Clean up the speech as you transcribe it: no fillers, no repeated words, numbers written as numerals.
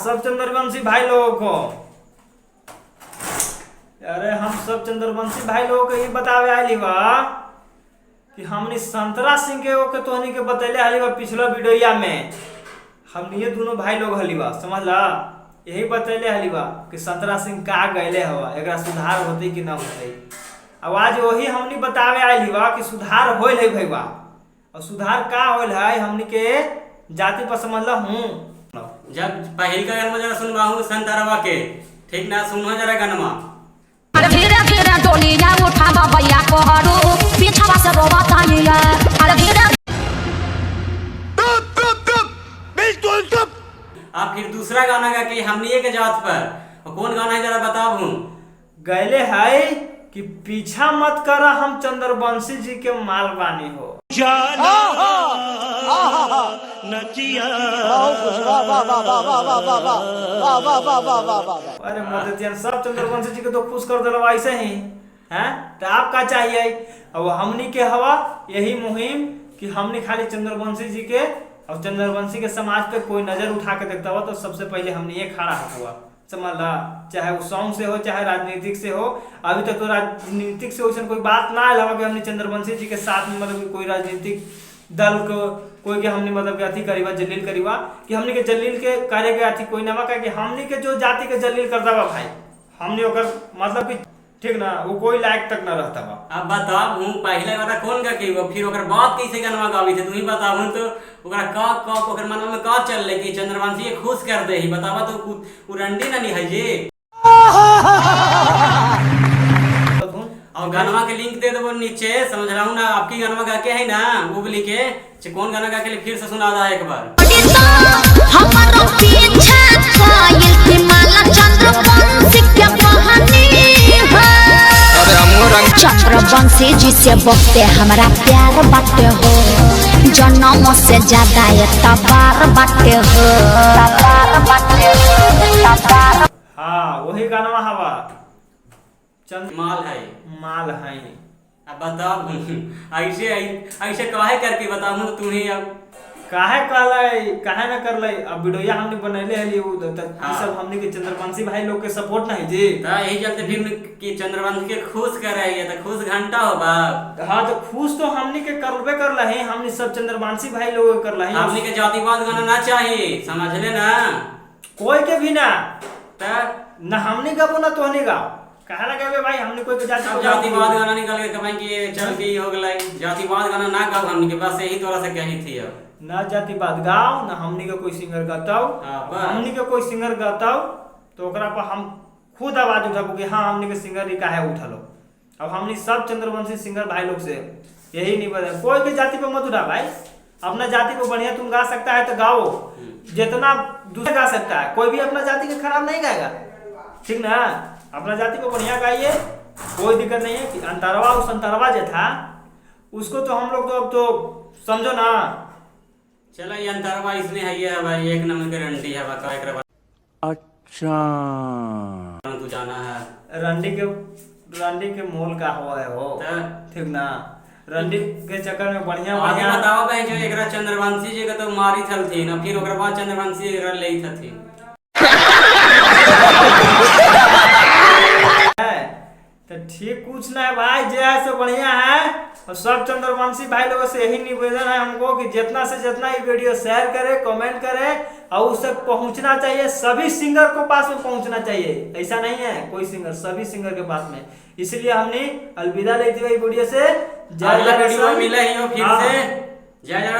सब चंद्रवंशी भाई लोगों को। अरे हम सब चंद्रवंशी भाई लोगों को ये बतावे आइली बा कि हमने संतरा सिंह के तोहनी के बतैले हली बा पिछला वीडियोया में। हमने ये दोनों भाई लोग हली बा, समझला, यही बतैले हली बा कि संतरा सिंह का गैले हवा, एकरा सुधार होते कि ना होते। अब आज वही हमने बतावे आइली बा कि सुधार होल है भैया। और सुधार का होल है हमने के जाति पर, समझला हूँ। जब पहल का गनमा जरा सुनवाहू संतरवा के, ठीक ना, सुनो जरा गनमा। धीरे धीरे डोलिया उठावा भैया कोहरू पीछावा से रोवा तानिया। अरे धीरे आप फिर दूसरा गाना गा के हमनी के जात पर, और कौन गाना है जरा बताबू। गैले है कि पीछा मत करा हम चंद्रवंशी जी के माल बानी हो। अरे मदतियन सब चंद्रवंशी जी के तो खुश कर दिलो ऐसे ही हैं। तो आप का चाहिए अब हमनी के हवा यही मुहिम कि हमनी खाली चंद्रवंशी जी के और चंद्रवंशी के समाज पे कोई नजर उठा के देखता हुआ तो सबसे पहले हमने ये खड़ा हुआ, समझला, चाहे वो सॉन्ग से हो चाहे राजनीतिक से हो। अभी तक तो राजनीतिक से वैसे कोई बात ना आया कि हमने चंद्रवंशी जी के साथ में मतलब कोई राजनीतिक दल को कोई के हमने मतलब अथी करीबा जलील करीबा कि हमने के जलील के कार्य के अथी कोई ना का कि हमने के जो जाति के जलील करता बा भाई, हमने ओकर मतलब कि ठीक ना वो कोई लायक तक ना रहता बा। अब बताओ हूं पहले वाला कौन का के फिर ओकर बात कैसे गाना गावी थे, तू ही बताओ। तो ओकरा का ओकर मन में का चल ले कि चंद्रवंशी के खुश कर दे ही, बतावा तो उरंडी ना नहीं है जी। और गानवा के लिंक दे दो नीचे, समझ रहा हूँ ना। आपकी गानवा गा के है ना वो भी लिखे, कौन गाना गा के फिर से सुना दा एक बार। चंद्रवंशी जी से बहुते हमारा प्यार बाटे हो, जन्म से ज्यादा ये तबार बाटे हो। हाँ वही गाना हवा माल है। है। अब बताओ ऐसे ऐसे काहे करके बताऊँ तो तुम्हें अब काहे कहले काहे ना करले। अब वीडियो हमने बनैले हली हाँ। सब हमने के चंद्रवंशी भाई लोग के सपोर्ट नहीं जी। यही चलते फिर कि चंद्रवंशी के खुश कर रही है तो खुश घंटा हो बाप। हाँ तो खुश तो हमने के करबे कर रहे हैं, हमने सब चंद्रवंशी भाई लोग कर रहे हैं। हमने के जातिवाद गाना ना चाहिए, समझ ले ना, कोई के भी ना तो हमने गाबो ना तोहने गाओ, कहा ना गावे भाई हमने कोई के जातिवाद गाना निकाल के कमाई कि चल के हो गई। जातिवाद गाना ना गाओ हमने के, बस यही तोरा से कही थी। अब ना जातिवाद गाओ ना हमने के कोई सिंगर गाताओ, हमने के कोई सिंगर गाताओ तो ओकरा पर हम खुद आवाज उठाबो कि हाँ हमने के सिंगर ही काहे उठलो। अब हमने सब चंद्रवंशी सिंगर भाई लोग से यही नहीं बता, कोई के जाति पे मत उठा भाई, अपना जाति को बढ़िया तुम गा सकता है तो गाओ, जितना दूसरा गा सकता है। कोई भी अपना जाति के खराब नहीं गाएगा, ठीक ना, अपना जाति को बढ़िया गाइए, कोई दिक्कत नहीं है। कि अंतरवा उस अंतरवा जो था उसको तो हम लोग तो अब तो समझो ना। चलो ये अंतरवा इसमें है ये भाई एक नंबर के रंडी है बता। अच्छा तू जाना है रंडी के मोल का हुआ है हो, ठीक ना, रंडी के चक्कर में बढ़िया आगे बताओ भाई जो एकरा चंद्रवंशी जी का तो मारी थलथी ना, फिर ओकरा बाद चंद्रवंशी एकरा ले थी। तो ठीक कुछ ना है भाई, जैसे बढ़िया है। और सब चंद्रवंशी भाई लोगों से यही निवेदन है हमको कि जितना से जितना ये वीडियो शेयर करे, कमेंट करे और उस तक पहुंचना चाहिए, सभी सिंगर को पास में पहुंचना चाहिए। ऐसा नहीं है कोई सिंगर, सभी सिंगर के पास में। इसलिए हमने अलविदा लेते हुए वीडियो से जय वीडियो मिला ही हो फिर से। जय जय